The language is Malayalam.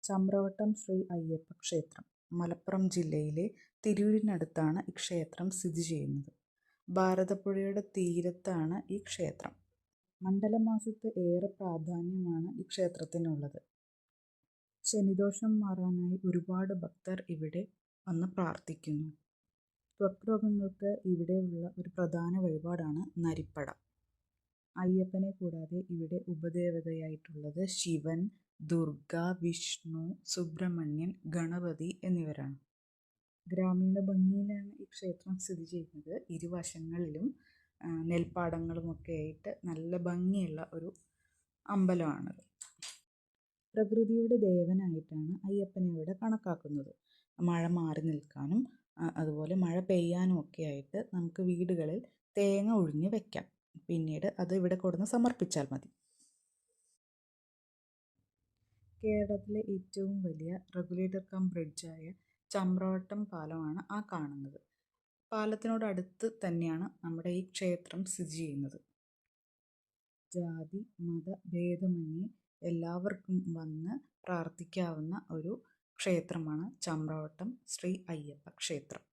ചമ്രവട്ടം ശ്രീ അയ്യപ്പ ക്ഷേത്രം മലപ്പുറം ജില്ലയിലെ തിരൂരിനടുത്താണ് ഈ ക്ഷേത്രം സ്ഥിതി ചെയ്യുന്നത്. ഭാരതപ്പുഴയുടെ തീരത്താണ് ഈ ക്ഷേത്രം. മണ്ഡലമാസത്ത് ഏറെ പ്രാധാന്യമാണ് ഈ ക്ഷേത്രത്തിനുള്ളത്. ശനിദോഷം മാറാനായി ഒരുപാട് ഭക്തർ ഇവിടെ വന്ന് പ്രാർത്ഥിക്കുന്നു. ത്വക്ക് രോഗങ്ങൾക്ക് ഇവിടെയുള്ള ഒരു പ്രധാന വഴിപാടാണ് നരിപ്പട. അയ്യപ്പനെ കൂടാതെ ഇവിടെ ഉപദേവതയായിട്ടുള്ളത് ശിവൻ, ദുർഗ, വിഷ്ണു, സുബ്രഹ്മണ്യൻ, ഗണപതി എന്നിവരാണ്. ഗ്രാമീണ ഭംഗിയിലാണ് ഈ ക്ഷേത്രം സ്ഥിതി ചെയ്യുന്നത്. ഇരുവശങ്ങളിലും നെൽപ്പാടങ്ങളുമൊക്കെ ആയിട്ട് നല്ല ഭംഗിയുള്ള ഒരു അമ്പലമാണത്. പ്രകൃതിയുടെ ദേവനായിട്ടാണ് അയ്യപ്പനെ ഇവിടെ കണക്കാക്കുന്നത്. മഴ മാറി നിൽക്കാനും അതുപോലെ മഴ പെയ്യാനും ഒക്കെ ആയിട്ട് നമുക്ക് വീടുകളിൽ തേങ്ങ ഉഴിഞ്ഞ് വെക്കാം. പിന്നീട് അത് ഇവിടെ കൊടുന്ന് സമർപ്പിച്ചാൽ മതി. കേരളത്തിലെ ഏറ്റവും വലിയ റെഗുലേറ്റർ കം ബ്രിഡ്ജായ ചമ്രവട്ടം പാലമാണ് ആ കാണുന്നത്. പാലത്തിനോടടുത്ത് തന്നെയാണ് നമ്മുടെ ഈ ക്ഷേത്രം സ്ഥിതി ചെയ്യുന്നത്. ജാതി മത ഭേദമന്യേ എല്ലാവർക്കും വന്ന് പ്രാർത്ഥിക്കാവുന്ന ഒരു ക്ഷേത്രമാണ് ചമ്രവട്ടം ശ്രീ അയ്യപ്പ ക്ഷേത്രം.